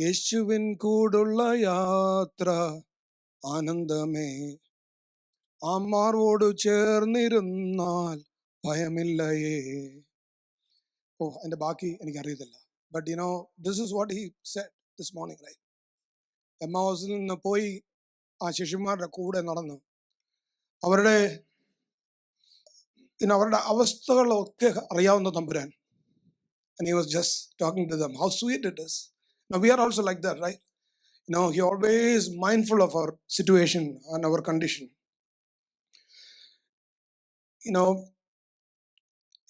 യേശുവിൻ കൂടുള്ള യാത്ര ആനന്ദമേ, അമ്മാവോട് ചേർന്നിരുന്നാൽ ഭയമില്ലയേ. അതിന്റെ ബാക്കി എനിക്കറിയത്തില്ല. But you know, this is what he said this morning, right? എമ്മാവൂസിൽ നിന്ന് പോയി ആ ശിഷ്യന്മാരുടെ കൂടെ നടന്ന് അവരുടെ അവസ്ഥകളൊക്കെ അറിയാവുന്ന തമ്പുരാൻ. And he was just talking to them how sweet it is. Now we are also like that, right? He always mindful of our situation and our condition.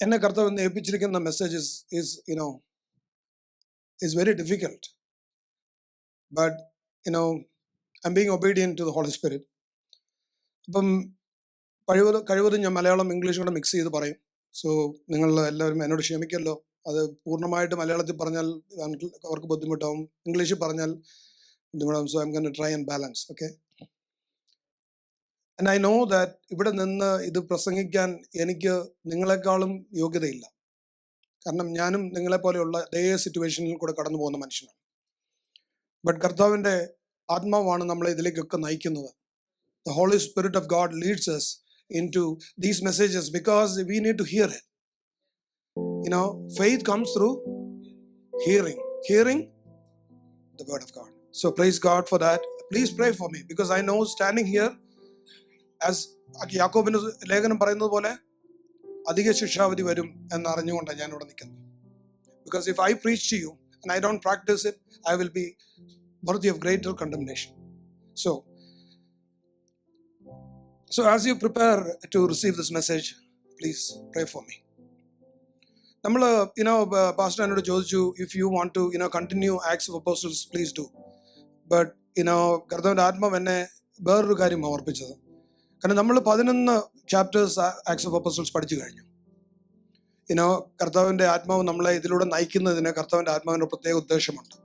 എന്നെ കർത്താവ് ഏൽപ്പിച്ചിരിക്കുന്ന message is very difficult, but I'm being obedient to the Holy Spirit. അപ്പം കഴിവതും ഞാൻ മലയാളം ഇംഗ്ലീഷും കൂടെ mix ചെയ്ത് പറയും. സോ നിങ്ങൾ എല്ലാവരും എന്നോട് ക്ഷമിക്കല്ലോ. അത് പൂർണ്ണമായിട്ട് മലയാളത്തിൽ പറഞ്ഞാൽ അവർക്ക് ബുദ്ധിമുട്ടാവും, ഇംഗ്ലീഷിൽ പറഞ്ഞാൽ ബുദ്ധിമുട്ടാവും. So I am going to try and balance, okay? And I know that ഇവിടെ നിന്ന് ഇത് പ്രസംഗിക്കാൻ എനിക്ക് നിങ്ങളെക്കാളും യോഗ്യതയില്ല. കാരണം ഞാനും നിങ്ങളെപ്പോലെയുള്ള അതേ സിറ്റുവേഷനിൽ കൂടെ കടന്നു പോകുന്ന മനുഷ്യനാണ്. ബട്ട് കർത്താവിൻ്റെ ആത്മാവാണ് നമ്മളെ ഇതിലേക്കൊക്കെ നയിക്കുന്നത്. The Holy Spirit of God leads us into these messages because we need to hear it. Faith comes through hearing the word of God. So praise God for that. Please pray for me because I know standing here, as യാക്കോബിന്റെ ലേഖനം പറയുന്നത് പോലെ അധിക ശിക്ഷാവിധി വരും എന്നറിഞ്ഞുകൊണ്ടാണ് ഞാൻ ഇവിടെ നിൽക്കുന്നത്. Because if I preach to you and I don't practice it, I will be worthy of greater condemnation. So as you prepare to receive this message, please pray for me. നമ്മൾ പാസ്റ്റർ എന്നോട് ചോദിച്ചു, if you want to continue Acts of Apostles, please do. But കർത്താവിൻ്റെ ആത്മാവ് എന്നെ വേറൊരു കാര്യം ഓർപ്പിച്ചത്. കാരണം നമ്മൾ 11 ചാപ്റ്റേഴ്സ് ആക്ട്സ് ഓഫ് അപ്പോസ്റ്റൽസ് പഠിച്ചു കഴിഞ്ഞു. കർത്താവിൻ്റെ ആത്മാവ് നമ്മളെ ഇതിലൂടെ നയിക്കുന്നതിന് കർത്താവിൻ്റെ ആത്മാവിൻ്റെ പ്രത്യേക ഉദ്ദേശമുണ്ട്,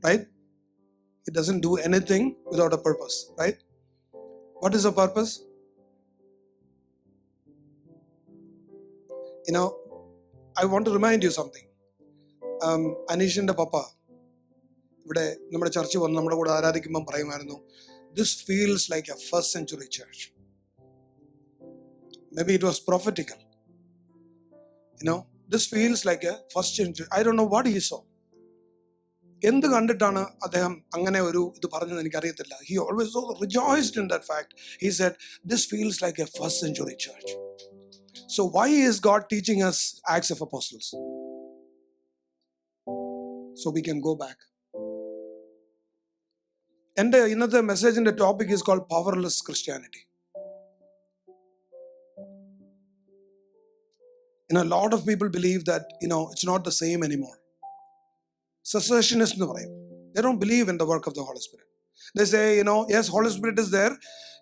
right? It doesn't do anything without a purpose, right? What is the purpose? I want to remind you something. അനീഷിന്റെ പപ്പ ഇവിടെ നമ്മുടെ ചർച്ചിൽ വന്ന് നമ്മുടെ കൂടെ ആരാധിക്കുമ്പം പറയുമായിരുന്നു, this feels like a first century church. Maybe it was prophetical. This feels like a first century. I don't know what he saw. എന്ത് കണ്ടിട്ടാണ് അദ്ദേഹം അങ്ങനെ ഒരു ഇത് പറഞ്ഞതെന്ന് എനിക്കറിയത്തില്ല. He always so rejoiced in that fact. He said, this feels like a first century church. So why is God teaching us Acts of Apostles? So we can go back. എൻ്റെ ഇന്നത്തെ മെസ്സേജിന്റെ topic is called powerless Christianity. A lot of people believe that it's not the same anymore. Cessationists എന്ന് പറയും. They don't believe in the work of the Holy Spirit. They say, yes, Holy Spirit is there.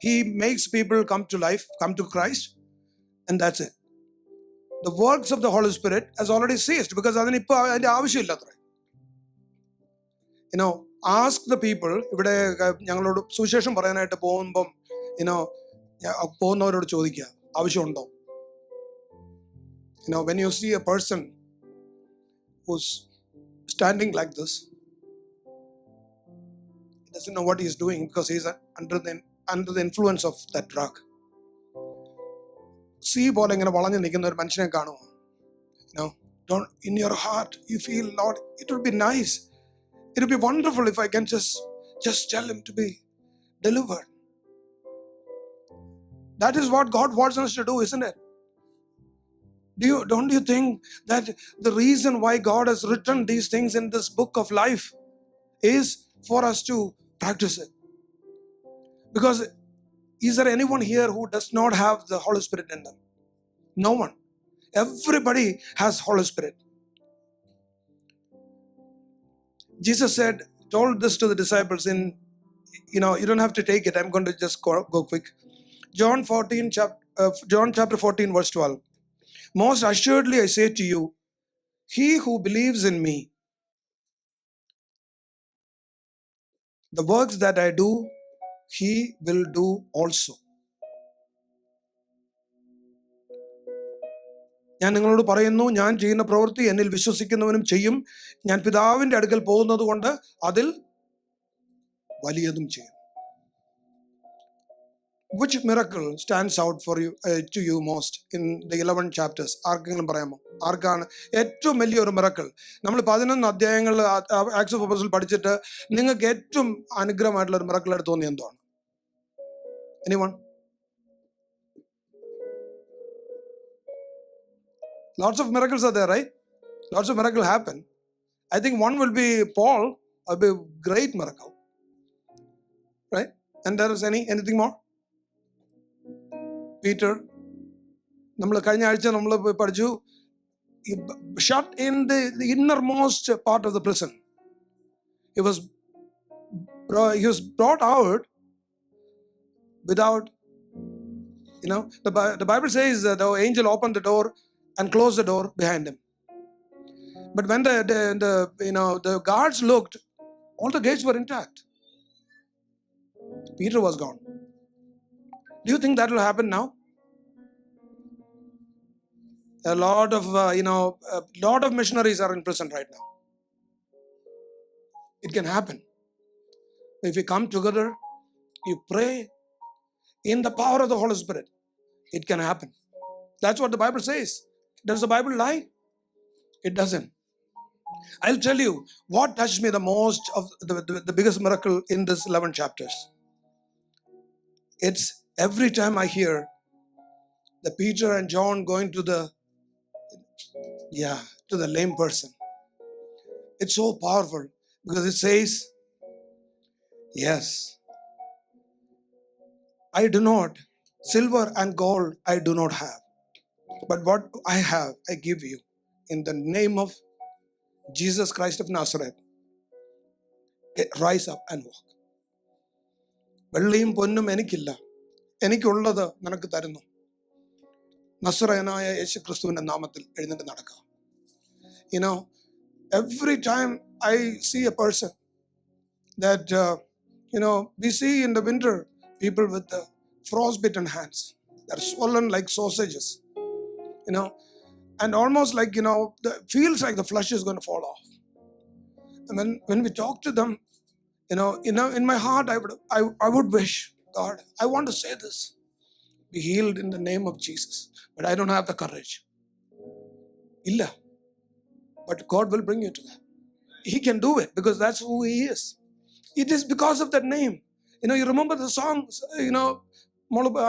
He makes people come to life, come to Christ, and that's it. The works of the Holy Spirit has already ceased because അതിനിപ്പോൾ അതിൻ്റെ ആവശ്യമില്ലത്ര. Ask the people. ഇവിടെ ഞങ്ങളോട് സുവിശേഷം പറയാനായിട്ട് പോകുമ്പം പോകുന്നവരോട് ചോദിക്കുക, ആവശ്യമുണ്ടോ? When you see a person who's standing like this, he doesn't know what he's doing because he's under the influence of that drug. See പോലെ ഇങ്ങനെ വളഞ്ഞു നിൽക്കുന്ന ഒരു മനുഷ്യനെ കാണുമോ? Don't in your heart you feel, Lord, it would be nice, it would be wonderful if I can just tell him to be delivered. That is what God wants us to do, isn't it? Don't you think that the reason why God has written these things in this book of life is for us to practice it? Because is there anyone here who does not have the Holy Spirit in them? No one. Everybody has Holy Spirit. Jesus told this to the disciples in, you don't have to take it. I'm going to just go quick. John chapter 14 verse 12. Most assuredly I say to you, he who believes in me, the works that I do, he will do also. ഞാൻ നിങ്ങളോട് പറയുന്നു, ഞാൻ ചെയ്യുന്ന പ്രവൃത്തി എന്നിൽ വിശ്വസിക്കുന്നവനും ചെയ്യും. ഞാൻ പിതാവിൻ്റെ അടുക്കൽ പോകുന്നത് കൊണ്ട് അതിൽ വലിയതും ചെയ്യും. Which miracle stands out for you to you most in the 11 chapters? ആർക്കെങ്കിലും പറയാമോ? ആർക്കാണ് ഏറ്റവും വലിയൊരു മിറക്കിൾ? നമ്മൾ 11 അധ്യായങ്ങൾ ആക്ട്സ് ഓഫ് അപ്പോസ്റ്റൽസ് പഠിച്ചിട്ട് നിങ്ങൾക്ക് ഏറ്റവും അനുഗ്രഹമായിട്ടുള്ള ഒരു മിറക്കിൾ ആയിട്ട് തോന്നിയ എന്താണ്? Anyone? Lots of miracles are there, right? Lots of miracles happen. I think one will be Paul, a great miracle, right? And there is anything more? Peter, നമ്മൾ കഴിഞ്ഞ ആഴ്ച നമ്മൾ പഠിച്ചു, shut in the innermost part of the prison. He was brought out without, the Bible says that the angel opened the door and closed the door behind him. But when the guards looked, all the gates were intact. Peter was gone. Do you think that will happen now? A lot of missionaries are in prison right now. It can happen. If you come together, you pray in the power of the Holy Spirit, it can happen. That's what the Bible says. Does the Bible lie? It doesn't. I'll tell you what touched me the most of the biggest miracle in this 11 chapters. It's every time I hear the Peter and John going to the lame person. It's so powerful because it says, yes, I do not, silver and gold I do not have, but what I have I give you. In the name of Jesus Christ of Nazareth, rise up and walk. വെള്ളിയും പൊന്നും എനിക്കില്ല, എനിക്കുള്ളത് നിനക്ക് തരുന്നു. നസറയനായ യേശു ക്രിസ്തുവിന്റെ നാമത്തിൽ എഴുന്നേറ്റ് നടക്കുക. Every time I see a person that we see in the winter people with the frostbitten hands, they're swollen like sausages, and almost like feels like the flesh is going to fall off. And when we talk to them, in my heart I would wish, God, I want to say this, be healed in the name of Jesus, but I don't have the courage. Illa. But God will bring you to that. He can do it because that's who He is. It is because of that name. You remember the song,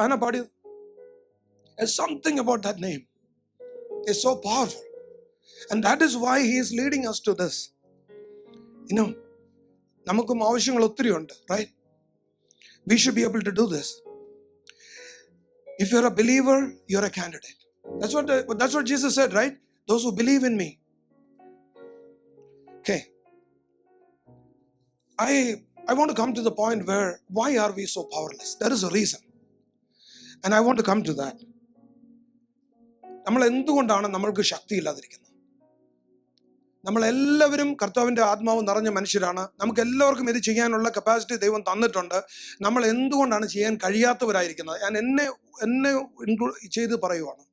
Hannah Padi. There's something about that name. It's so powerful. And that is why He is leading us to this. നമുക്കും ആവശ്യങ്ങൾ ഒത്തിരി ഉണ്ട്, right? We should be able to do this. If you're a believer, you're a candidate. That's what Jesus said, right? Those who believe in me. Okay. I want to come to the point where why are we so powerless? There is a reason. And I want to come to that. നമ്മൾ എന്തുകൊണ്ടാണ് നമ്മൾക്ക് ശക്തിയില്ലാതിരിക്കുന്നത്? നമ്മളെല്ലാവരും കർത്താവിൻ്റെ ആത്മാവ് നിറഞ്ഞ മനുഷ്യരാണ്. നമുക്ക് എല്ലാവർക്കും ഇത് ചെയ്യാനുള്ള കപ്പാസിറ്റി ദൈവം തന്നിട്ടുണ്ട്. നമ്മൾ എന്തുകൊണ്ടാണ് ചെയ്യാൻ കഴിയാത്തവരായിരിക്കുന്നത്? ഞാൻ എന്നെ ഇൻക്ലൂഡ് ചെയ്ത് പറയുവാണ്.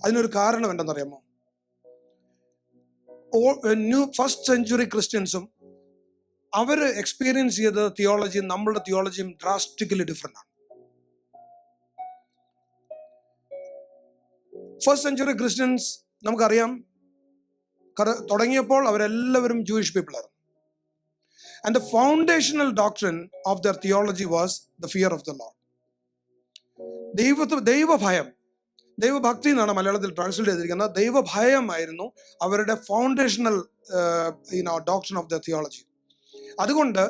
അതിനൊരു കാരണം എന്തെന്നറിയാമോ? ഫസ്റ്റ് സെഞ്ചുറി ക്രിസ്ത്യൻസും അവർ എക്സ്പീരിയൻസ് ചെയ്ത തിയോളജിയും നമ്മളുടെ തിയോളജിയും ഡ്രാസ്റ്റിക്കലി ഡിഫറെൻ്റ് ആണ്. ഫസ്റ്റ് സെഞ്ചുറി ക്രിസ്ത്യൻസ് നമുക്കറിയാം, തുടങ്ങിയപ്പോൾ അവരെല്ലാവരും ജൂയിഷ് പീപ്പിൾ ആയിരുന്നു. And the foundational doctrine of their theology was the fear of the Lord. ദൈവഭയം, ദൈവഭക്തി എന്നാണ് മലയാളത്തിൽ ട്രാൻസ്ലേറ്റ് ചെയ്തിരിക്കുന്നത്. ദൈവഭയമായിരുന്നു അവരുടെ foundational doctrine of the theology. അതുകൊണ്ട്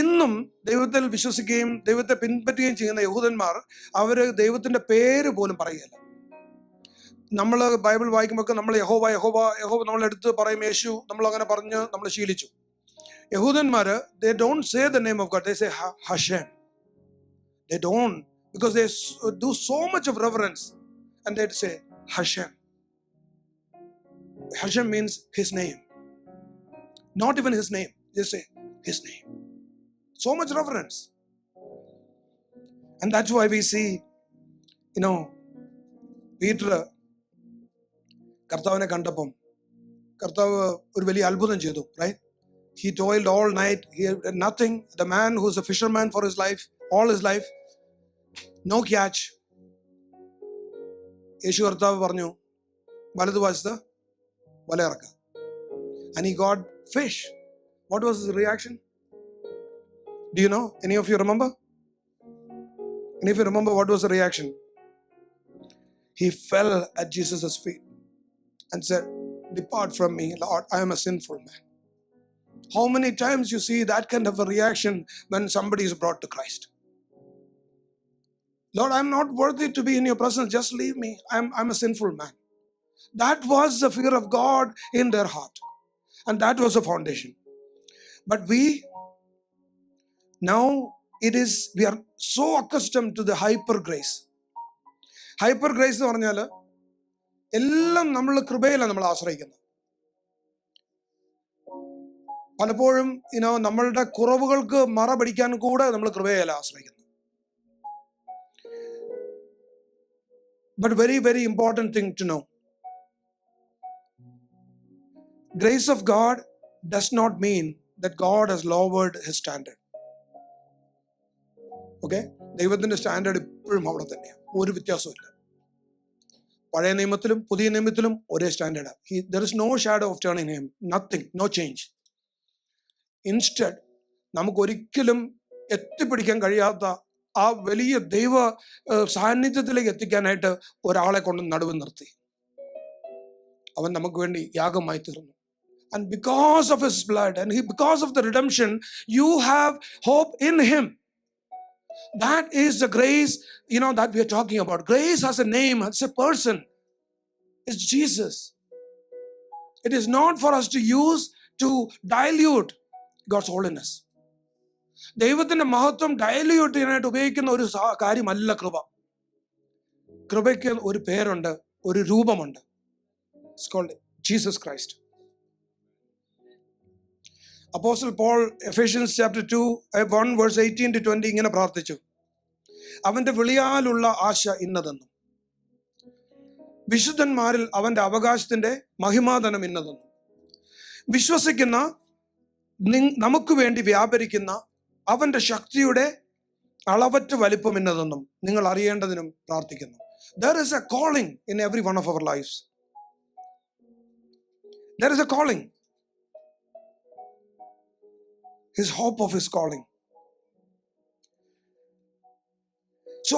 ഇന്നും ദൈവത്തിൽ വിശ്വസിക്കുകയും ദൈവത്തെ പിൻപറ്റുകയും ചെയ്യുന്ന യഹൂദന്മാർ അവർ ദൈവത്തിൻ്റെ പേര് പോലും പറയുകയില്ല. നമ്മൾ ബൈബിൾ വായിക്കുമ്പോൾ നമ്മൾ യഹോവ നമ്മളെടുത്ത് പറയും, യേശു, നമ്മൾ അങ്ങനെ പറഞ്ഞ് നമ്മൾ ശീലിച്ചു. യഹൂദന്മാർ they don't say the name of God, they say Hashem. They don't, because they do so much of reverence, and they say Hashem. Hashem means His name, not even His name, they say His name. So much reverence. And that's why we see Peter കർത്താവിനെ കണ്ടപ്പം കർത്താവ് ഒരു വലിയ അത്ഭുതം ചെയ്തു, right? He toiled all night. He had nothing. The man who's a fisherman for his life, all his life, no catch. യേശു കർത്താവ് പറഞ്ഞു, വലതുവശത്ത് വല ഇറക്കുക. And he got fish. What was his reaction? Do you know? Any of you remember? And if you remember, what was the reaction? He fell at Jesus' feet and said, "Depart from me, Lord, I am a sinful man." How many times you see that kind of a reaction when somebody is brought to Christ? Lord, I'm not worthy to be in your presence. Just leave me. I'm a sinful man. That was the fear of God in their heart. And that was the foundation. But we are so accustomed to the hyper grace. Hyper grace എന്ന് പറഞ്ഞാൽ എല്ലാം നമ്മൾ കൃപയിലാണ് നമ്മൾ ആശ്രയിക്കുന്നത്. പലപ്പോഴും നമ്മളുടെ കുറവുകൾക്ക് മറ പിടിക്കാൻ കൂടെ നമ്മൾ കൃപയിലാണ് ആശ്രയിക്കുന്നത്. But very, very important thing to know. Grace of God does not mean that God has lowered his standard. Okay? ദൈവത്തിന്റെ സ്റ്റാൻഡേർഡ് ഇപ്പോഴും അവിടെ തന്നെയാണ്, ഒരു വ്യത്യാസമില്ല. പഴയ നിയമത്തിലും പുതിയ നിയമത്തിലും ഒരേ സ്റ്റാൻഡേർഡാണ്. There is no shadow of turning him, nothing, no change. Instead, നമുക്കൊരിക്കലും എത്തിപ്പിടിക്കാൻ കഴിയാത്ത ആ വലിയ ദൈവ സാന്നിധ്യത്തിലേക്ക് എത്തിക്കാനായിട്ട് ഒരാളെ കൊണ്ട് നടുവ് നിർത്തി. അവൻ നമുക്ക് വേണ്ടി യാഗമായി തീർന്നു. And because of his blood and because of the redemption, you have hope in him. That is the grace, that we are talking about. Grace has a name, it's a person. It's Jesus. It is not for us to use to dilute God's holiness. ദൈവത്തിന്റെ മഹത്വം dilute ചെയ്യാനായിട്ട് ഉപയോഗിക്കുന്ന ഒരു കാര്യമല്ല കൃപ. കൃപയ്ക്ക് ഒരു പേരുണ്ട്, ഒരു രൂപമുണ്ട്. It's called Jesus Christ. Apostle Paul, Ephesians chapter 2, 1 verse 18 to 20 ഇങ്ങനെ പ്രാർത്ഥിച്ചു. അവന്റെ വിളിയാലുള്ള ആശ ഇന്നതെന്നും വിശുദ്ധന്മാരിൽ അവന്റെ അവകാശത്തിന്റെ മഹിമാധനം ഇന്നതെന്നും വിശ്വസിക്കുന്ന നമുക്ക് വേണ്ടി വ്യാപരിക്കുന്ന അവന്റെ ശക്തിയുടെ അളവറ്റ വലിപ്പം ഇന്നതെന്നും നിങ്ങൾ അറിയേണ്ടതിനും പ്രാർത്ഥിക്കുന്നു. There is a calling in every one of our lives. There is a calling. His hope of his calling. So,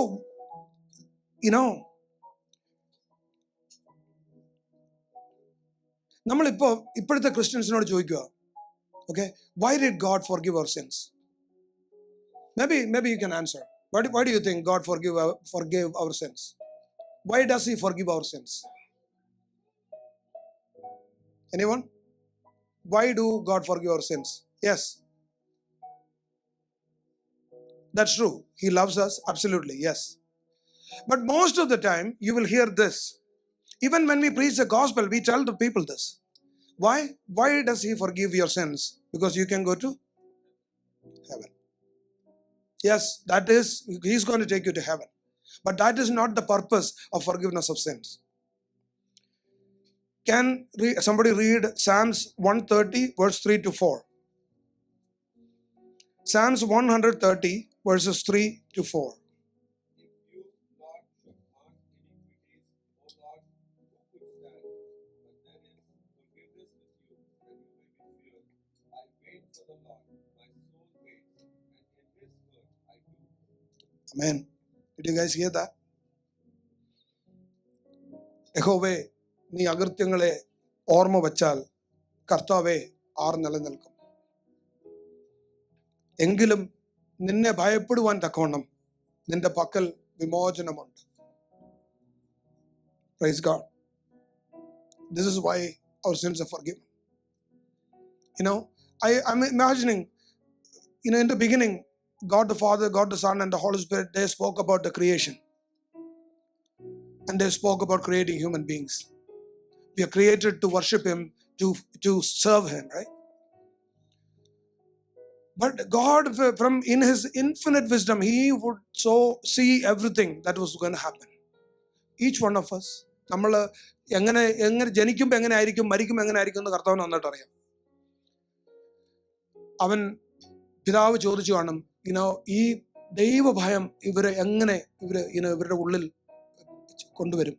ഇപ്പോഴത്തെ ക്രിസ്ത്യൻസിനോട് ചോദിക്കുക, okay, why did God forgive our sins? Maybe you can answer. Why do you think God forgave our sins? Why does he forgive our sins? Anyone? Why do God forgive our sins? Yes. That's true. He loves us. Absolutely. Yes. But most of the time, you will hear this. Even when we preach the gospel, we tell the people this. Why? Why does he forgive your sins? Because you can go to heaven. Yes, that is, he's going to take you to heaven. But that is not the purpose of forgiveness of sins. Can somebody read Psalms 130 verse 3 to 4? Psalms 130 verses 3 to 4. If you, Lord, should mark iniquities, O Lord, who could stand? But there is forgiveness with you, that you may be feared. I wait for the Lord, my soul waits, and in his word I do. Amen. Did you guys hear that? യഹോവേ, നീ അകൃത്യങ്ങളെ ഓർമ്മ വച്ചാൽ കർത്താവേ R നിലനിൽക്കും. എങ്കിലും നിന്നെ ഭയപ്പെടുവാൻ തക്കവണ്ണം നിന്റെ പക്കൽ വിമോചനമുണ്ട്. Praise God. This is why our sins are forgiven. I'm imagining, in the beginning, God the Father, God the Son, and the Holy Spirit, they spoke about the creation. And they spoke about creating human beings. We are created to worship him, to serve him, right? But God, from in his infinite wisdom, he would so see everything that was going to happen. Each one of us, നമ്മൾ എങ്ങനെ ജനിക്കുമ്പോൾ എങ്ങനെ ആയിരിക്കും, മരിക്കുമ്പോൾ എങ്ങനെ ആയിരിക്കും എന്ന് കർത്താവിന് നന്നായിട്ട് അറിയാം. അവൻ പിതാവ് ചോദിച്ചു കാണും, ഈ ദൈവഭയം എങ്ങനെ ഇവരുടെ ഉള്ളിൽ കൊണ്ടുവരും?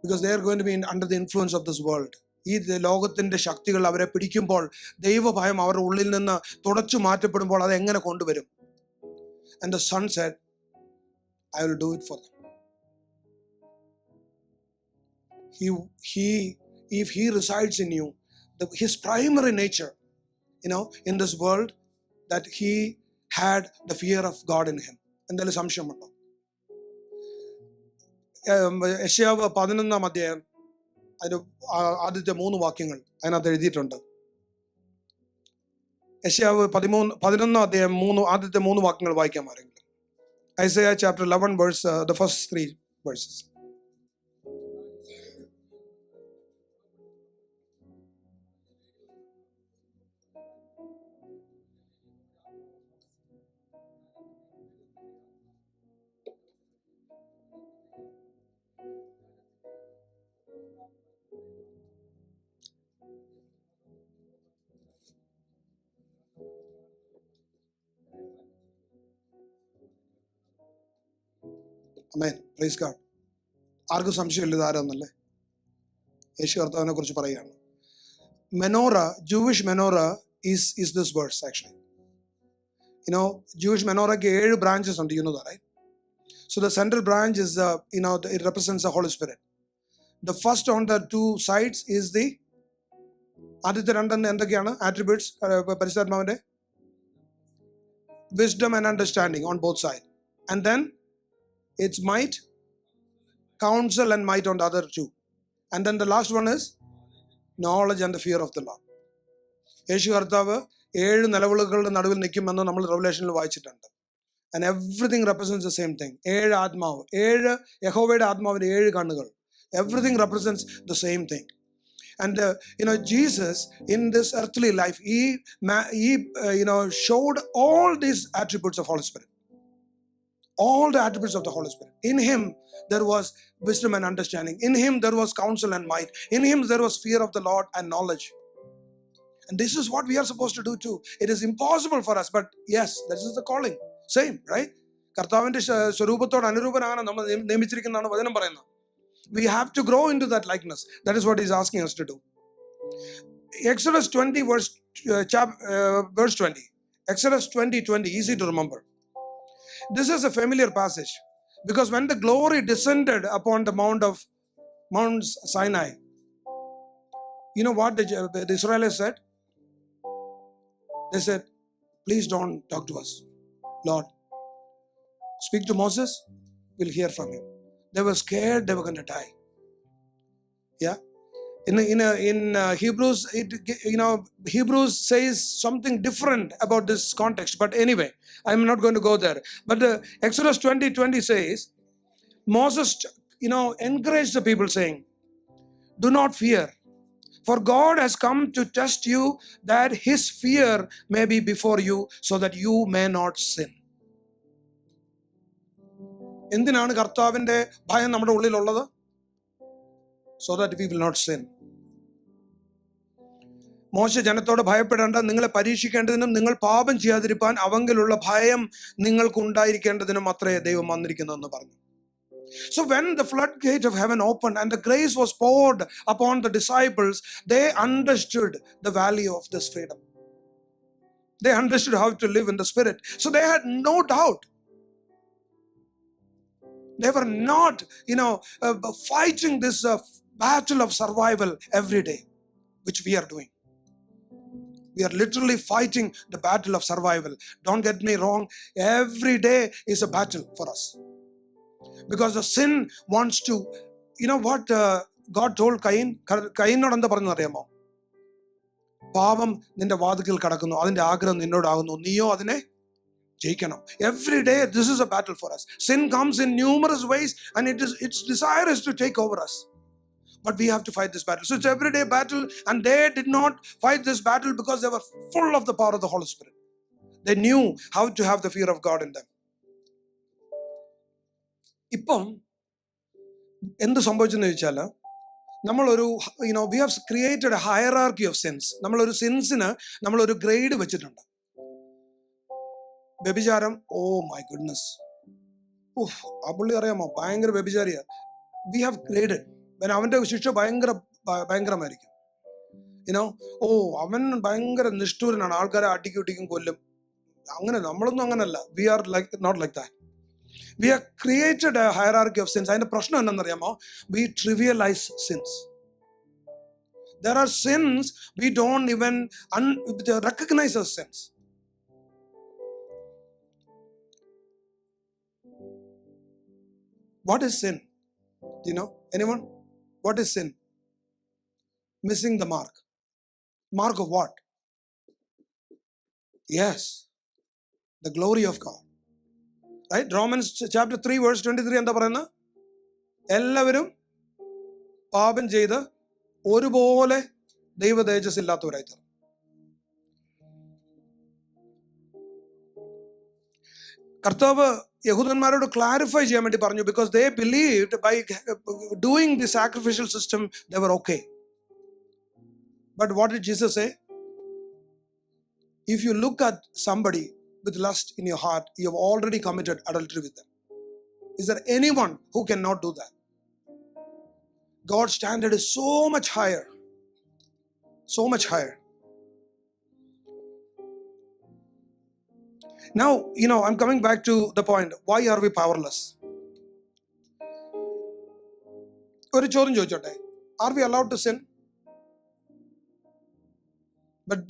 Because they are going to be under the influence of this world. ഈ ലോകത്തിന്റെ ശക്തികൾ അവരെ പിടിക്കുമ്പോൾ ദൈവഭയം അവരുടെ ഉള്ളിൽ നിന്ന് തുടച്ചു മാറ്റപ്പെടുമ്പോൾ അത് എങ്ങനെ കൊണ്ടുവരും? And the son said, I will do it for them. If he resides in you, his primary nature, in this world, that he had the fear of God in him. എന്തായാലും സംശയമുണ്ടോ? യെശയ്യാവ് 11 അധ്യായം അതിന് ആദ്യത്തെ 3 വാക്യങ്ങൾ അതിനകത്ത് എഴുതിയിട്ടുണ്ട്. യെശയ്യാവ് 11 അധ്യായം ആദ്യത്തെ 3 വാക്യങ്ങൾ വായിക്കാൻ ആരെങ്കിലും? Isaiah chapter 11 verse, the first 3 verses. Amen. Praise God. ആർക്കും സംശയമില്ല ഇതാരെന്നല്ലേ? യേശു കർത്താവിനെ കുറിച്ച് പറയുകയാണ്. Menorah, Jewish menorah is this verse actually. Jewish menorahക്ക് 7 branches ഉണ്ട്, you know that, right? So the central branch is it represents the Holy Spirit. The first on the 2 sides is the ആദ്യത്തെ 2 എന്തൊക്കെയാണ് attributes? പരിശുദ്ധാത്മാവിന്റെ wisdom and understanding on both sides, and then it's might, counsel and might on the other 2, and then the last one is knowledge and the fear of the Lord. യേശു കർത്താവ് 7 നിലവിളക്കുകളുടെ നടുവിൽ നിൽക്കുമെന്ന് നമ്മൾ റെവലേഷനിൽ വായിച്ചിട്ടുണ്ട്. And everything represents the same thing. 7 ആത്മാവ്, 7 യഹോവയുടെ ആത്മാവിന്റെ 7 കണ്ണുകൾ. Everything represents the same thing. And Jesus in this earthly life, he showed all these attributes of Holy Spirit. All the attributes of the Holy Spirit. In him there was wisdom and understanding. In him there was counsel and might. In him there was fear of the Lord and knowledge. And this is what we are supposed to do too. It is impossible for us, but yes, this is the calling. Same, right? കർത്താവിന്റെ സ്വരൂപത്തോട് അനുരൂപനാണ് നമ്മൾ നിയമിച്ചിരിക്കുന്നതാണ് വചനം പറയുന്നത്. We have to grow into that likeness. That is what he's asking us to do. Exodus 20 verse 20. Exodus 20, easy to remember. This is a familiar passage because when the glory descended upon the Mount Sinai, you know what the Israelites said? They said, please don't talk to us, Lord. Speak to Moses, we'll hear from him. They were scared they were going to die. Yeah. In Hebrews, Hebrews says something different about this context. But anyway, I'm not going to go there. But Exodus 20 says, Moses, encouraged the people saying, do not fear, for God has come to test you, that his fear may be before you, so that you may not sin. എന്തിനാണ് കർത്താവിന്റെ ഭയം നമ്മുടെ ഉള്ളിലുള്ളത്? So that we will not sin. മോശെ ജനത്തോട് ഭയപ്പെടേണ്ട, നിങ്ങളെ പരീക്ഷിക്കേണ്ടതിനും നിങ്ങൾ പാപം ചെയ്യാതിരിപ്പാൻ അവങ്കിലുള്ള ഭയം നിങ്ങൾക്ക് ഉണ്ടായിരിക്കേണ്ടതിനും അത്രേ ദൈവം വന്നിരിക്കുന്നതെന്ന് പറഞ്ഞു. So when the floodgate of heaven opened and the grace was poured upon the disciples, they understood the value of this freedom. They understood how to live in the Spirit. So they had no doubt. They were not, fighting this battle of survival every day, which we are doing. We are literally fighting the battle of survival. Don't get me wrong. Every day is a battle for us. Because the sin wants to, what God told Cain? Cainod എന്താ പറഞ്ഞു അറിയാമോ? പാപം നിന്റെ വാതിൽക്കൽ കടക്കുന്നു, അതിന്റെ ആഗ്രഹം നിന്നോടാകുന്നു, നീയോ അതിനെ ജയിക്കണം. Every day this is a battle for us. Sin comes in numerous ways and its desire is to take over us. But we have to fight this battle. So it's everyday battle, and they did not fight this battle because they were full of the power of the Holy Spirit. They knew how to have the fear of God in them. ഇപ്പം എന്ത് സംഭവിച്ചെന്ന് ചോദിച്ചാൽ, നമ്മളൊരു we have created a hierarchy of since. നമ്മളൊരു സിൻസിന് നമ്മളൊരു grade വെച്ചിട്ടുണ്ട്. വ്യഭിചാരം, oh my goodness, ആ പുള്ളി അറിയാമോ, ഭയങ്കര വ്യഭിചാരിയാ. We have graded. അവന്റെ ശിക്ഷ ഭയങ്കരമായിരിക്കും. ഓ അവൻ ഭയങ്കര നിഷ്ഠൂരനാണ്, ആൾക്കാരെ അടിക്കും കൊല്ലും. അങ്ങനെ നമ്മളൊന്നും അങ്ങനല്ല. We are not like that. We are created a hierarchy of sins. അതിന്റെ പ്രശ്നം എന്താണെന്നറിയാമോ? We trivialize sins. There are sins we don't even recognize as sins. What is sin? Do you know? Anyone? What is sin? Missing the mark. Mark of what? Yes, the glory of God. Right? Romans chapter 3 verse 23 എന്താ പറയുന്നത്? എല്ലാവരും പാപം ചെയ്ത് ഒരുപോലെ ദൈവ തേജസ് ഇല്ലാത്തവരായി തീർന്നു. കർത്താവ് യഹൂദന്മാരോട് clarify ചെയ്യാൻ വേണ്ടി പറഞ്ഞു, because they believed by doing the sacrificial system they were okay. But what did Jesus say? If you look at somebody with lust in your heart, you have already committed adultery with them. Is there anyone who cannot do that? God's standard is so much higher. So much higher. Now, I'm coming back to the point. Why are we powerless? ഒരു ചോദ്യം ചോദിച്ചോട്ടെ. Are we allowed to sin? But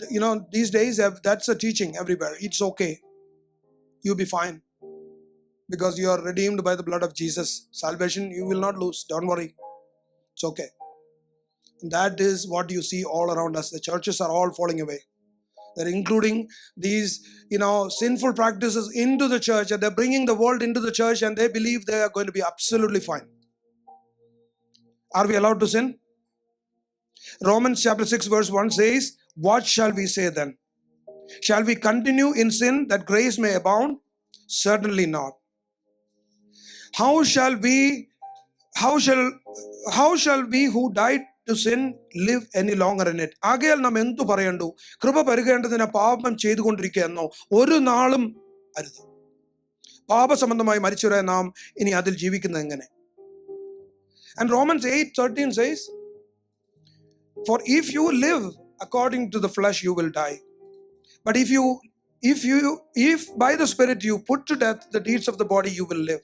these days that's a teaching everywhere. It's okay. You'll be fine. Because you are redeemed by the blood of Jesus. Salvation you will not lose. Don't worry. It's okay. And that is what you see all around us. The churches are all falling away. They're including these, sinful practices into the church, and they're bringing the world into the church, and they believe they are going to be absolutely fine. Are we allowed to sin? Romans chapter 6 verse 1 says, what shall we say then? Shall we continue in sin that grace may abound? Certainly not. How shall we who died to sin live any longer in it? ആകയാൽ നാം എന്തു പറയണ്ടു? കൃപ പെരുകേണ്ടതിന് പാപം ചെയ്തുകൊണ്ടിരിക്കുകയെന്നോ? ഒരു നാളും അരുത്. പാപസംബന്ധമായി മരിച്ചവരെ നാം ഇനി അതിൽ ജീവിക്കുന്നത് എങ്ങനെ? And Romans 8:13 says, for if you live according to the flesh you will die, but if by the spirit you put to death the deeds of the body you will live.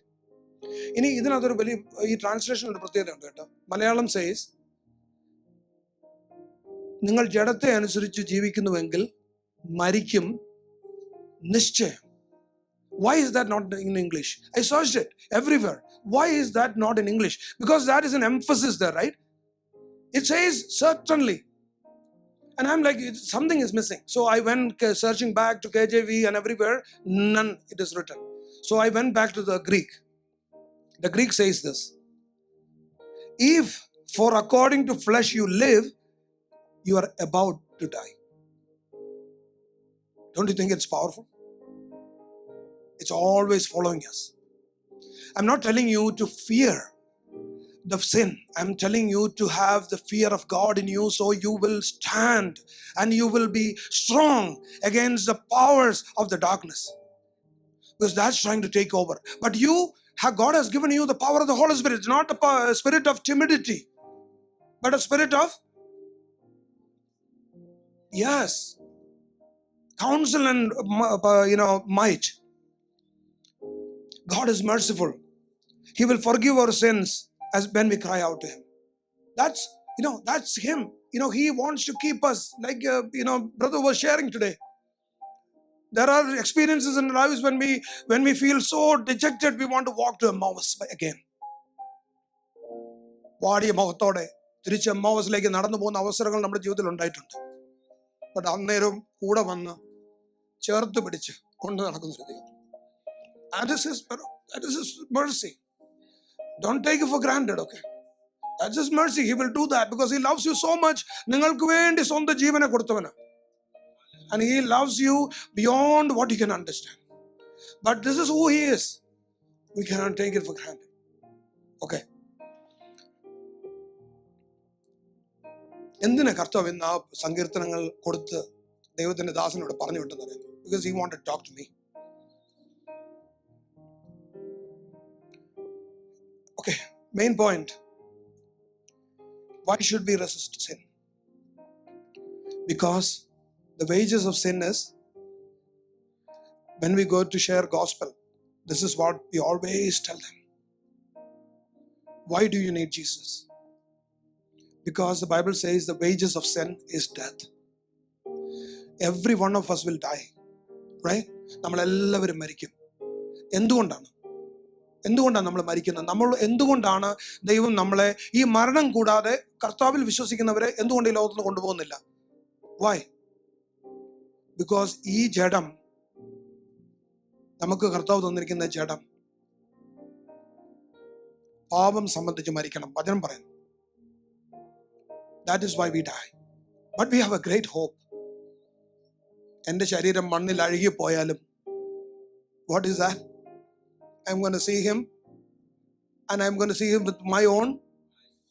ഇനി ഇതിനകത്തൊരു വലിയ ഈ translation ഒരു പ്രത്യേകത ഉണ്ട് കേട്ടോ. Malayalam says, നിങ്ങൾ ജഡത്തെ അനുസരിച്ച് ജീവിക്കുന്നുവെങ്കിൽ മരിക്കും നിശ്ചയം. Why is that not in English? I searched it everywhere. Why is that not in English? Because that is an emphasis there, right? It says certainly. And I'm like, something is missing. So I went searching back to KJV and everywhere, none it is written. So I went back to the Greek. The Greek says this: if for according to flesh you live, you are about to die. Don't you think it's powerful? It's always following us. I'm not telling you to fear the sin. I'm telling you to have the fear of God in you, so you will stand and you will be strong against the powers of the darkness, because that's trying to take over. But God has given you the power of the Holy Spirit. It's not a spirit of timidity, but a spirit of, yes, counsel and might. God is merciful. He will forgive our sins as when we cry out to Him. That's Him. He wants to keep us, like brother was sharing today. There are experiences in lives when we feel so dejected, we want to walk to Emmaus again. വാടിയ മുഖത്തോടെ തിരിച്ച് എമ്മാവസിലേക്ക് നടന്നു പോകുന്ന അവസരങ്ങൾ നമ്മുടെ ജീവിതത്തിൽ ഉണ്ടായിട്ടുണ്ട്. But അന്നേരം കൂടെ വന്ന് ചേർത്ത് പിടിച്ച് കൊണ്ട് നടക്കുന്നൊരു ദൈവം. That is His mercy. Don't take it for granted, okay? That's His mercy. He will do that because He loves you so much. നിങ്ങൾക്ക് വേണ്ടി സ്വന്തം ജീവനെ കൊടുത്തവനാ. And He loves you beyond what you can understand. But this is who He is. We cannot take it for granted. Okay. എന്തിനാ കർത്താവ് ഇന്ന് ആ സങ്കീർത്തനങ്ങൾ കൊടുത്ത് ദൈവത്തിന്റെ ദാസനോട് പറഞ്ഞു വിട്ടെന്ന് അറിയാം? Because he wanted to talk to me. Okay, main point. Why should we resist sin? Because the wages of sin is, when we go to share gospel, this is what we always tell them. Why do you need Jesus? Because the Bible says the wages of sin is death. Every one of us will die, right? നമ്മളെല്ലാവരും മരിക്കും. എന്തുകൊണ്ടാണ് നമ്മൾ മരിക്കുന്നത്? നമ്മൾ എന്തുകൊണ്ടാണ് ദൈവം നമ്മളെ ഈ മരണം കൂടാതെ കർത്താവിൽ വിശ്വസിക്കുന്നവരെ എന്തുകൊണ്ട് ഈ ലോകത്ത് കൊണ്ടുപോകുന്നില്ല? വൈ? ബിക്കോസ് ഈ ജഡം, നമുക്ക് കർത്താവ് തന്നിരിക്കുന്ന ജഡം പാപം സംബന്ധിച്ച് മരിക്കണം. വചനം പറയുന്നു. That is why we die. But we have a great hope. എൻ്റെ ശരീരം മണ്ണിൽ അഴുകിപ്പോയാലും, what is that? I'm going to see him, and I'm going to see him with my own.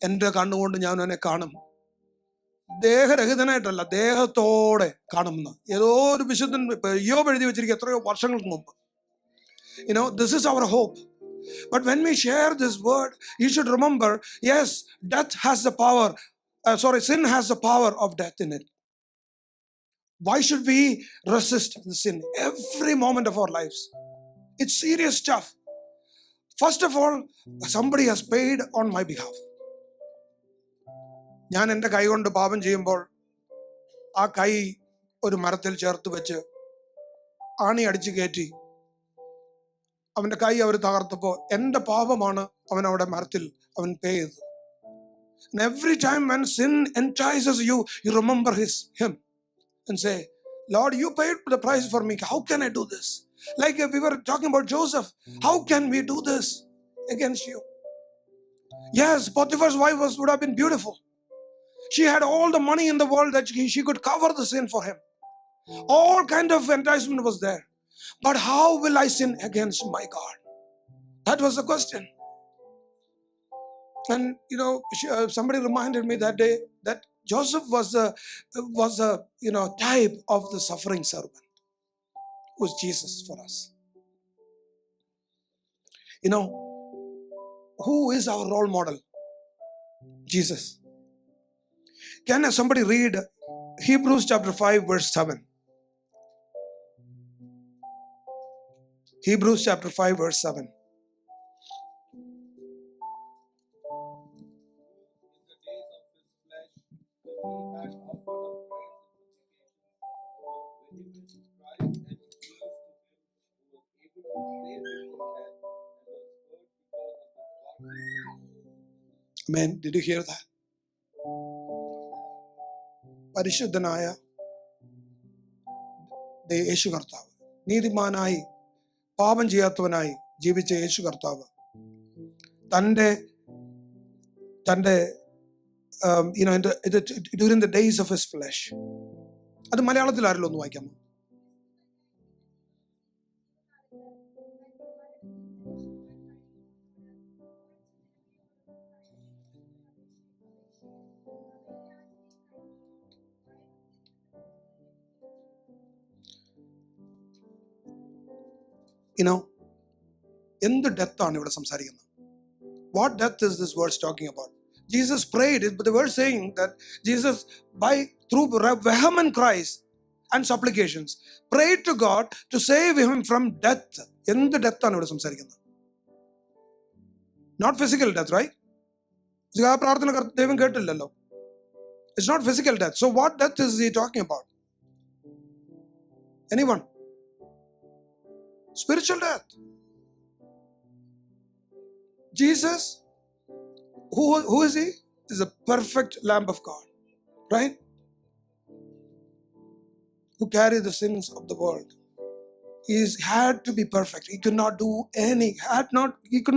എൻ്റെ കണ്ണുകൊണ്ട് ഞാൻ അവനെ കാണും. ദേഹരഹിതനായിട്ടല്ല, ദേഹത്തോടെ കാണുമെന്ന് ഏതോ ഒരു വിശുദ്ധൻ യോബ് എഴുതി വെച്ചിരിക്കും എത്രയോ വർഷങ്ങൾക്ക് മുമ്പ്. This is our hope. But when we share this word, you should remember, yes, death has the power. Sin has the power of death in it. Why should we resist the sin every moment of our lives? It's serious stuff. First of all, somebody has paid on my behalf. ഞാൻ എൻ്റെ കൈ കൊണ്ട് പാപം ചെയ്യുമ്പോൾ ആ കൈ ഒരു മരത്തിൽ ചേർത്ത് വെച്ച് ആണി അടിച്ചു കയറ്റി അവൻ്റെ കൈ അവർ തകർത്തപ്പോൾ എൻ്റെ പാപമാണ് അവൻ അവിടെ മരത്തിൽ അവൻ പേ ചെയ്തത്. And every time when sin entices you, you remember him and say, Lord, you paid the price for me. How can I do this? Like we were talking about Joseph. How can we do this against you? Yes, Potiphar's wife would have been beautiful. She had all the money in the world that she could cover the sin for him. All kind of enticement was there. But how will I sin against my God? That was the question. And somebody reminded me that day that Joseph was a type of the suffering servant, who is Jesus for us. Who is our role model? Jesus. Can somebody read Hebrews chapter 5 verse 7? Hebrews chapter 5 verse 7. Amen. Did you hear that? പരിശുദ്ധനായ യേശു കർത്താവ്, നീതിമാനായി പാപം ചെയ്യാത്തവനായി ജീവിച്ച യേശു കർത്താവ് തൻ്റെ during the days of his flesh. അത് മലയാളത്തിൽ ആരെങ്കിലും ഒന്ന് വായിക്കാമോ? എന്ത് ഡെത്ത് ആണ് ഇവിടെ സംസാരിക്കുന്നത്? What death is this verse talking about? Jesus prayed it, but the verse saying that Jesus, through vehement cries and supplications, prayed to God to save him from death. എന്ത് death ആണ് ഇവിടെ സംസാരിക്കുന്നത്? Not physical death, right? ആ പ്രാർത്ഥന ദൈവം കേട്ടില്ലല്ലോ. It's not physical death. So what death is he talking about? Anyone? Spiritual death. Jesus, who is he? Is a perfect Lamb of God, right? Who carried the sins of the world. He had to be perfect. He could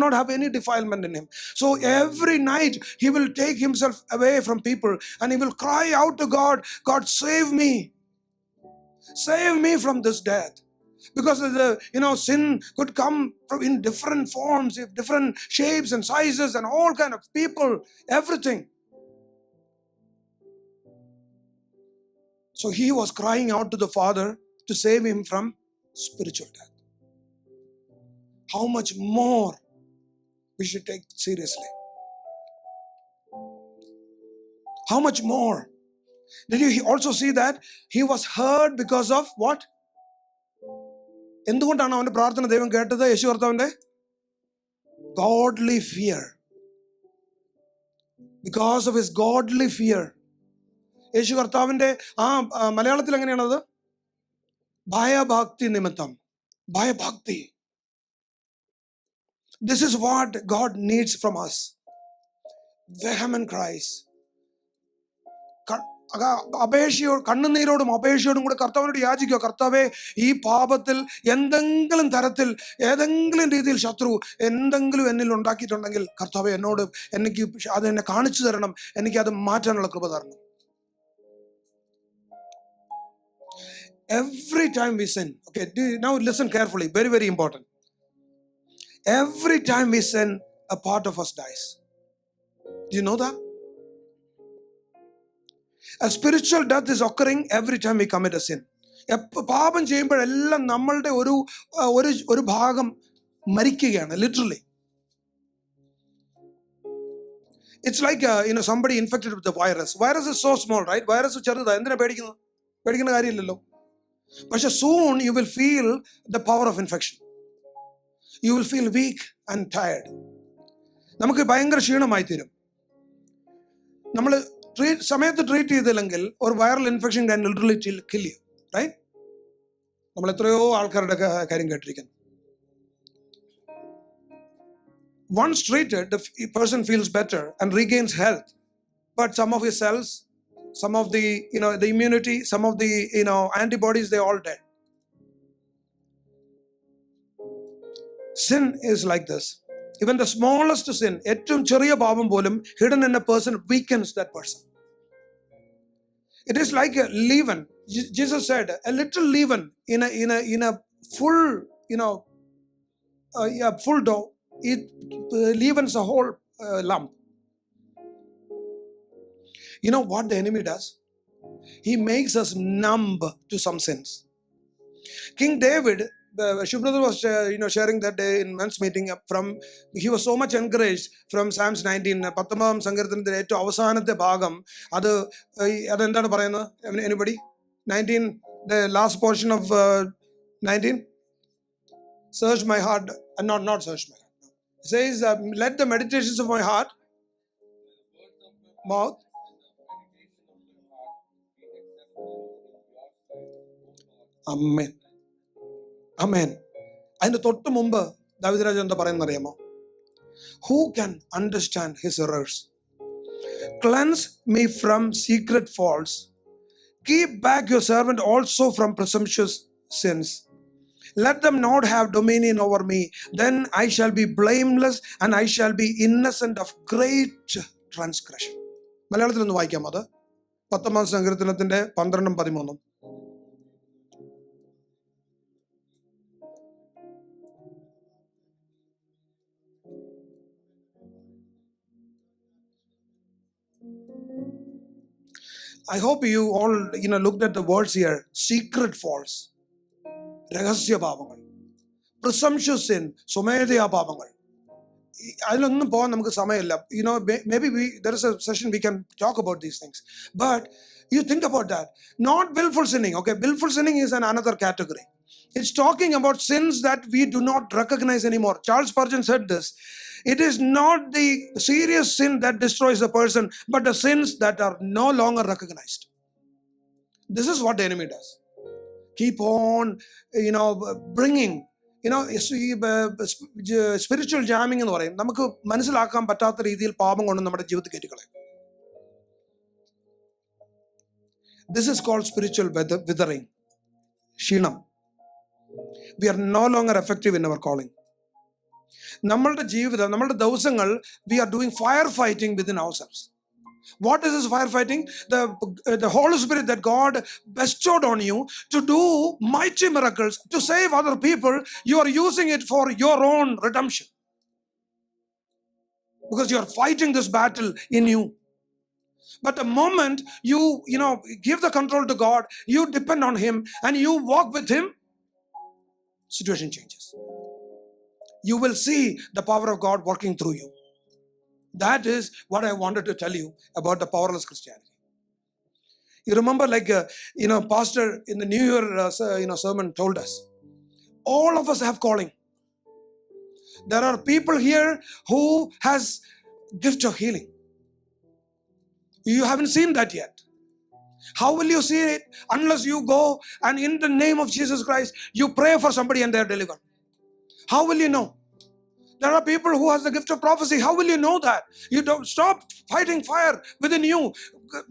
not have any defilement in him. So every night he will take himself away from people and he will cry out to God, God, save me. Save me from this death. Because sin could come in different forms, different shapes and sizes and all kind of people, everything. So he was crying out to the Father to save him from spiritual death. How much more we should take seriously? How much more? Did you also see that he was heard because of what? എന്തുകൊണ്ടാണ് അവന്റെ പ്രാർത്ഥന ദൈവം കേട്ടത്? യേശു കർത്താവിന്റെ godly fear. Because of his godly fear. യേശു കർത്താവിന്റെ മലയാളത്തിൽ എങ്ങനെയാണത്? ഭയഭക്തി നിമിത്തം. ഭയഭക്തി. This is what God needs from us. Vehement cries. അപേക്ഷയോട്, കണ്ണുനീരോടും അപേക്ഷയോടും കൂടെ കർത്താവിനോട് യാചിക്കുക. കർത്താവെ, ഈ പാപത്തിൽ എന്തെങ്കിലും തരത്തിൽ ഏതെങ്കിലും രീതിയിൽ ശത്രു എന്തെങ്കിലും എന്നിൽ ഉണ്ടാക്കിയിട്ടുണ്ടെങ്കിൽ കർത്താവെ എന്നോട് എനിക്ക് അത് എന്നെ കാണിച്ചു തരണം, എനിക്ക് അത് മാറ്റാനുള്ള കൃപ തരണം. Every time we sin, okay, now listen carefully, very, very important. Every time we sin, a part of us dies. Do you know that? A spiritual death is occurring every time we commit a sin. പാപം ചെയ്യുമ്പോഴെല്ലാം നമ്മളുടെ ഒരു ഭാഗം മരിക്കുകയാണ്, literally. It's like somebody infected with the virus. Virus is so small, right? Virus ചെറുതാ, എന്തിനാ പേടിക്കുന്ന കാര്യമില്ലല്ലോ. പക്ഷെ soon you will feel the power of infection. You will feel weak and tired. നമുക്ക് ഭയങ്കര ക്ഷീണമായി തീരും. നമ്മൾ സമയത്ത് ട്രീറ്റ് ചെയ്തില്ലെങ്കിൽ ഒരു viral infection can literally kill you, right? നമ്മൾ എത്രയോ ആൾക്കാരുടെ കാര്യം കേട്ടിരിക്കുന്നു. Once treated, the person feels better and regains health, but some of his cells, some of the the immunity, some of the antibodies, they all dead. Sin is like this. Even the smallest sin, ഏറ്റവും ചെറിയ പാപം പോലും hidden in a person weakens that person. It is like a leaven. Jesus said, a little leaven in a full full dough, it leavens a whole lump. You know what the enemy does? He makes us numb to some sins. King David, Shiv brother was sharing that day in men's meeting he was so much encouraged from Psalms 19. 19 സങ്കീർത്തനത്തിന്റെ ഏറ്റവും അവസാനത്തെ ഭാഗം അതെന്താണ് പറയുന്നത്? Anybody? 19, the last portion of 19. Search my heart, not search my heart. It says, let the meditations of my heart, mouth, amen. Amen. അതിന്റെ തൊട്ട് മുമ്പ് ദാവീദ് എന്താ പറയുന്നത് അറിയാമോ? Who can understand his errors? Cleanse me from secret faults. Keep back your servant also from presumptuous sins. Let them not have dominion over me. Then I shall be blameless and I shall be innocent of great transgression. മലയാളത്തിൽ ഒന്ന് വായിക്കാം അത്. 19 സങ്കീർത്തനത്തിന്റെ 12-13. I hope you all looked at the words here. Secret faults, രഹസ്യ പാപങ്ങൾ, presumptuous sin, സ്വമേധയാ പാപങ്ങൾ. അതിലൊന്നും പോകാൻ നമുക്ക് സമയമില്ല. Maybe there is a session we can talk about these things. But you think about that. Not willful sinning. Okay, willful sinning is another category. It's talking about sins that we do not recognize anymore. Charles Spurgeon said this. It is not the serious sin that destroys a person, but the sins that are no longer recognized. This is what the enemy does. Keep on, bringing, spiritual jamming എന്ന് പറയും. നമുക്ക് മനസ്സിലാക്കാൻ പറ്റാത്ത രീതിയിൽ പാപം കൊണ്ട് നമ്മുടെ ജീവിതത്തിൽ കയറ്റിക്കളയും. This is called spiritual withering. ക്ഷീണം. We are no longer effective in our calling. നമ്മളുടെ ജീവിതം, നമ്മളുടെ ദിവസങ്ങൾ, we are doing firefighting within ourselves. What is this firefighting? The Holy Spirit that God bestowed on you to do mighty miracles, to save other people, you are using it for your own redemption. Because you are fighting this battle in you. But the moment you give the control to God, you depend on Him and you walk with Him, situation changes. You will see the power of God working through you. That is what I wanted to tell you about the powerless Christianity. You remember, pastor in the New Year sermon told us, all of us have calling. There are people here who has gift of healing. You haven't seen that yet. How will you see it unless you go and in the name of Jesus Christ, you pray for somebody and they're delivered? How will you know? There are people who has the gift of prophecy. How will you know that? You don't stop fighting fire within you.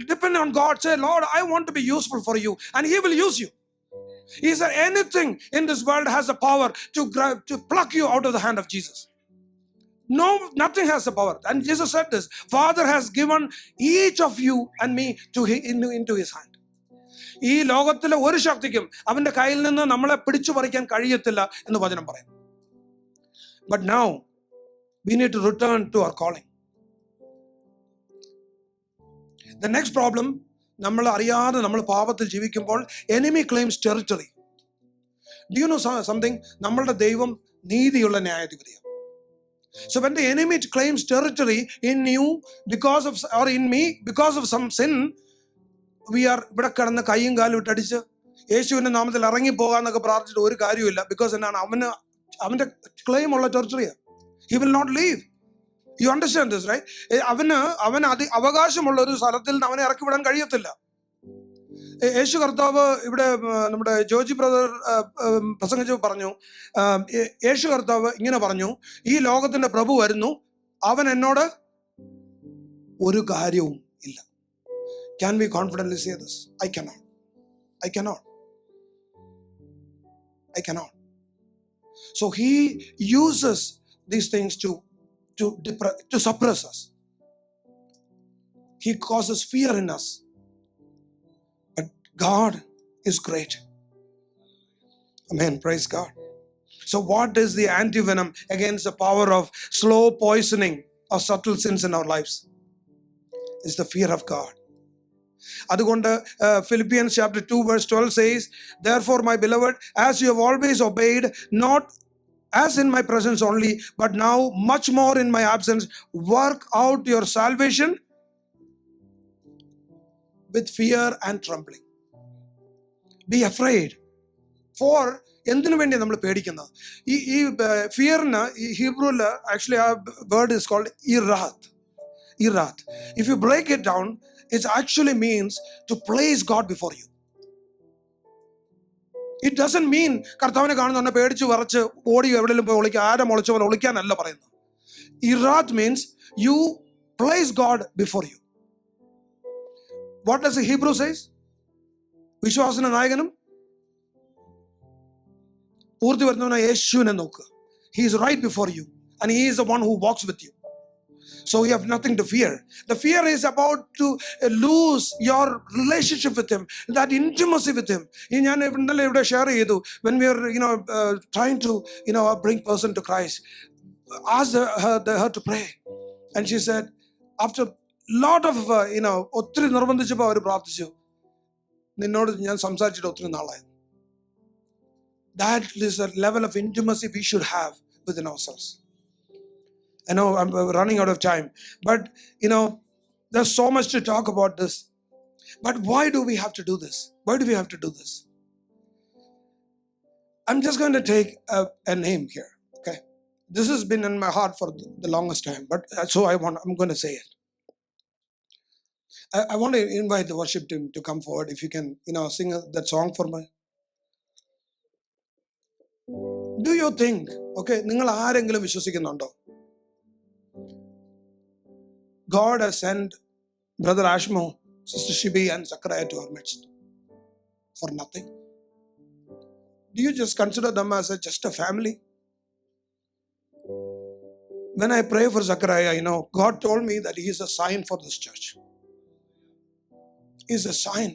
Depend on God. Say, Lord, I want to be useful for you, and He will use you. Is there anything in this world has the power to pluck you out of the hand of Jesus? No, nothing has the power. And Jesus said this, Father has given each of you and me into His hand. ഈ ലോകത്തിലെ ഒരു ശക്തിക്കും അവന്റെ കയ്യിൽ നിന്ന് നമ്മളെ പിടിച്ചു പറിക്കാൻ കഴിയത്തില്ല എന്ന് വചനം പറയും. But now we need to return to our calling. The next problem, നമ്മൾ അറിയാതെ നമ്മൾ പാപത്തിൽ ജീവിക്കുമ്പോൾ enemy claims territory. Do you know something? നമ്മളുടെ ദൈവം നീതിയുള്ള ന്യായാധിപതിയാണ്. So when the enemy claims territory in you or in me because of some sin, we are ഇവിടെ കിടന്ന് കൈയും കാലും ഇട്ടടിച്ച് യേശുവിന്റെ നാമത്തിൽ ഇറങ്ങി പോകാന്നൊക്കെ പ്രാർത്ഥിച്ചിട്ട് ഒരു കാര്യമില്ല. ബിക്കോസ് എന്താണ്, അവന്റെ ക്ലെയിം ഉള്ള ടെറിട്ടറിയാണ്. He will not leave. You understand this, right? അവന് അവകാശമുള്ള ഒരു സ്ഥലത്തിൽ അവനെ ഇറക്കി വിടാൻ കഴിയത്തില്ല. യേശു കർത്താവ് ഇവിടെ നമ്മുടെ ജോജി ബ്രദർ പ്രസംഗിച്ച് പറഞ്ഞു, യേശു കർത്താവ് ഇങ്ങനെ പറഞ്ഞു, ഈ ലോകത്തിന്റെ പ്രഭു വരുന്നു, അവൻ എന്നോട് ഒരു കാര്യവും ഇല്ല. Can we confidently say this? I cannot. So he uses these things to suppress us. He causes fear in us. But God is great. Amen. Praise God. So what is the antivenom against the power of slow poisoning of subtle sins in our lives? It's the fear of God. അതുകൊണ്ട് Philippians chapter 2 verse 12 says, therefore my beloved, as you have always obeyed, not as in my presence only, but now much more in my absence, work out your salvation with fear and trembling. Be afraid. For എന്തിനു വേണ്ടി നമ്മൾ പേടിക്കുന്നത്? ഈ ഫിയറിന് ഈ ഹീബ്രുവില് actually ആ word is called ഇറാത്ത്. If you break it down, it actually means to place God before you. It doesn't mean കർത്താവിനെ കാണുന്ന പേടിച്ച് വിറച്ച് ഓടി എവിടെയെങ്കിലും പോയി ഒളിക്കുക, ആരെ മുളച്ച പോലെ ഒളിക്കാനല്ല പറയുന്നത്. ഇറാത്ത് means you place God before you. What does the Hebrew says? വിശ്വാസന നായകനും പൂർത്തി വരുന്നവനായ യേശുവിനെ നോക്കുക. He is right before you and He is the one who walks with you. So you have nothing to fear. The fear is about to lose your relationship with Him, that intimacy with Him. ഞാൻ ഇന്നലെ ഇവിടെ share ചെയ്തു, when we are trying to bring person to Christ, asked her to pray, and she said after lot of ഒത്തിരി നിർബന്ധിച്ചപ്പോൾ അവർ പ്രാർത്ഥിച്ചു, നിന്നോട് ഞാൻ സംസാരിച്ചിട്ട് ഒത്തിരി നാളായി. That is a level of intimacy we should have within ourselves. I know I'm running out of time, but there's so much to talk about this. But why do we have to do this? I'm just going to take a name here, okay? This has been in my heart for the longest time, but so I'm going to say it. I want to invite the worship team to come forward. If you can, sing that song for me. Do you think, okay, നിങ്ങൾ ആരെങ്കിലും വിശ്വസിക്കുന്നുണ്ടോ God has sent Brother Ashmo, Sister Shibi and Zachariah to our midst for nothing? Do you just consider them as just a family? When I pray for Zachariah, God told me that he is a sign for this church. He is a sign.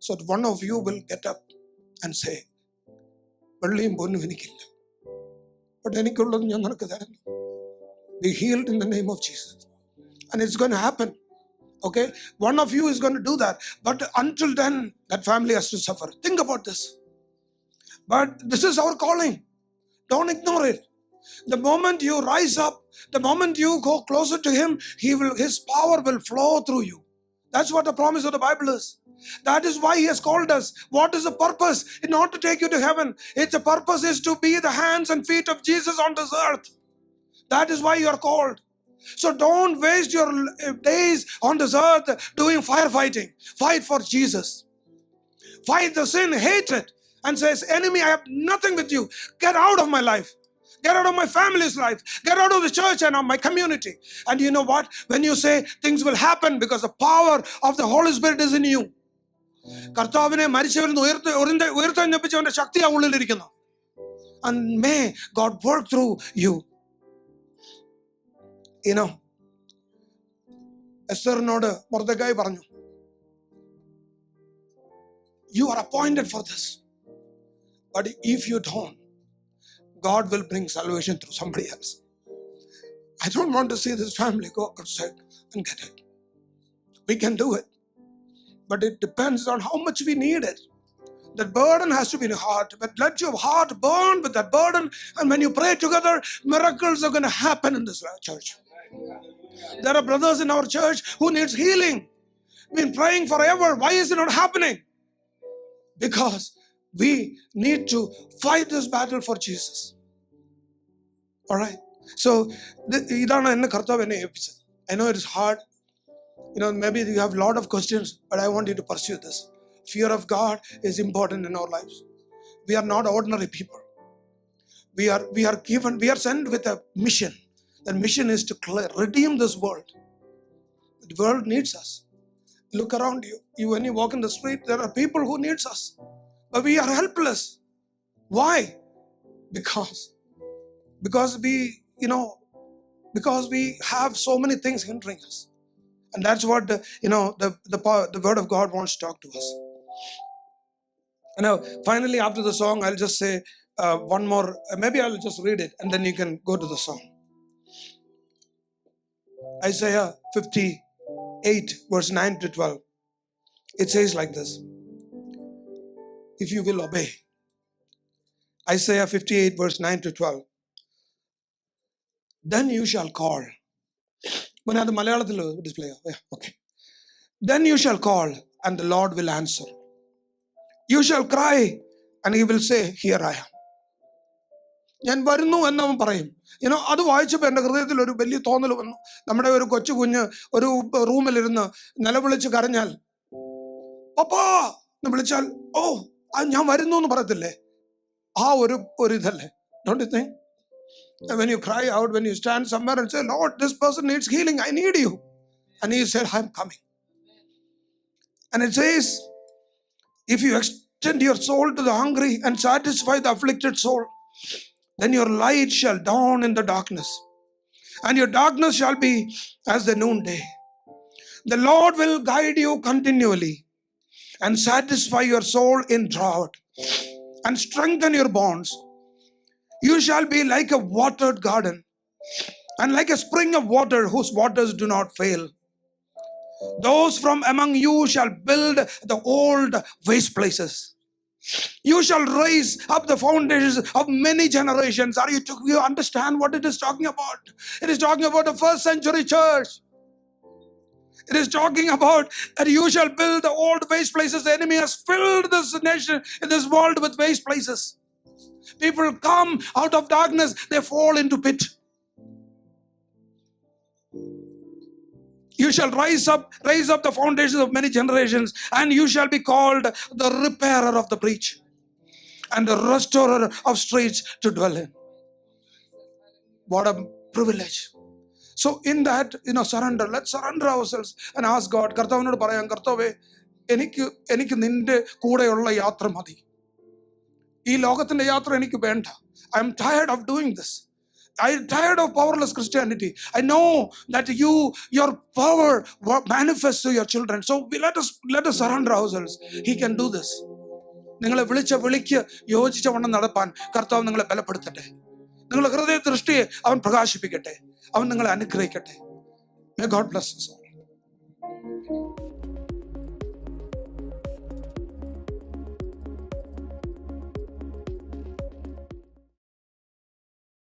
So one of you will get up and say, വെള്ളിയും പൊന്നും എനിക്കില്ല, but എനിക്കുള്ളത് ഞാൻ നിനക്ക് തരുന്നു. Be healed in the name of Jesus. and it's going to happen. Okay, one of you is going to do that, but until then, that family has to suffer. Think about this. But this is our calling. Don't ignore it. The moment you rise up, the moment you go closer to Him, His power will flow through you. That's what the promise of the Bible is. That is why He has called us. What is the purpose? It's not to take you to heaven. The purpose is to be the hands and feet of Jesus on this earth. That is why you are called. So don't waste your days on this earth doing firefighting. Fight for Jesus. Fight the sin, hate it, and says, enemy, I have nothing with you. Get out of my life. Get out of my family's life. Get out of the church and of my community. And you know what? When you say things will happen because the power of the Holy Spirit is in you. കർത്താവിനെ മരിച്ചവരിൽ നിന്ന് ഉയർത്തെഴുന്നേൽപ്പിച്ചവന്റെ ശക്തി ആ ഉള്ളിലിരിക്കുന്നു. And may God work through you. You know, എസ്തറിനോട് Mordecai പറഞ്ഞു, you are appointed for this. But if you don't, God will bring salvation through somebody else. I don't want to see this family go outside and get it. We can do it. But it depends on how much we need it. That burden has to be in your heart. But let your heart burn with that burden. And when you pray together, miracles are going to happen in this church. There are brothers in our church who needs healing. Been praying forever. Why is it not happening? Because we need to fight this battle for Jesus. All right. So, idana enna karthav enne eppichadu. I know it is hard. You know, maybe you have a lot of questions, but I want you to pursue this. Fear of God is important in our lives. We are not ordinary people. We are sent with a mission. That mission is to redeem this world. The world needs us. Look around you. When you walk in the street, there are people who needs us. But we are helpless. Why? Because we have so many things hindering us. And that's what the word of God wants to talk to us. And now, finally, after the song, I'll just say one more. Maybe I'll just read it, and then you can go to the song. Isaiah 58, verse 9 to 12. It says like this. If you will obey. Isaiah 58, verse 9 to 12. Then you shall call. Display. Okay. Then you shall call, and the Lord will answer. You shall cry, and He will say, here I am. ഞാൻ വരുന്നു എന്നവൻ പറയും. അത് വായിച്ചപ്പോൾ എൻ്റെ ഹൃദയത്തിൽ ഒരു വലിയ തോന്നൽ വന്നു. നമ്മുടെ ഒരു കൊച്ചു കുഞ്ഞ് ഒരു റൂമിലിരുന്ന് നിലവിളിച്ച് കരഞ്ഞാൽ, പപ്പാ എന്ന് വിളിച്ചാൽ, ഓ ഞാൻ വരുന്നു എന്ന് പറയത്തില്ലേ? ആ ഒരു ഇതല്ലേ? Don't you think? When you cry out, when you stand somewhere and say, Lord, this person needs healing, I need you. And He said, I'm coming. And it says, if you extend your soul to the hungry and satisfy the afflicted soul, then your light shall dawn in the darkness, and your darkness shall be as the noonday. The Lord will guide you continually and satisfy your soul in drought and strengthen your bonds. You shall be like a watered garden and like a spring of water whose waters do not fail. Those from among you shall build the old waste places. You shall raise up the foundations of many generations. You understand what it is talking about? It is talking about the first century church. It is talking about that you shall build the old waste places. The enemy has filled this nation, this world with waste places. People come out of darkness, they fall into pit. You shall raise up the foundations of many generations, and you shall be called the repairer of the breach and the restorer of streets to dwell in. What a privilege. So in that, surrender. Let's surrender ourselves and ask God, കർത്താവിനോട് പറയാം, കർത്താവേ, എനിക്ക് നിന്റെ കൂടെയുള്ള യാത്ര മതി. ഈ ലോകത്തിന്റെ യാത്ര എനിക്ക് വേണ്ട. I am tired of doing this. I am tired of powerless Christianity. I know that your power manifests to your children. So let us surrender ourselves. He can do this. നിങ്ങളെ വിളിക്ക് യോജിച്ച വണ്ണം നടപ്പാൻ കർത്താവ് നിങ്ങളെ ബലപ്പെടുത്തട്ടെ. നിങ്ങളുടെ ഹൃദയ ദൃഷ്ടിയെ അവൻ പ്രകാശിപ്പിക്കട്ടെ. അവൻ നിങ്ങളെ അനുഗ്രഹിക്കട്ടെ. May God bless us all.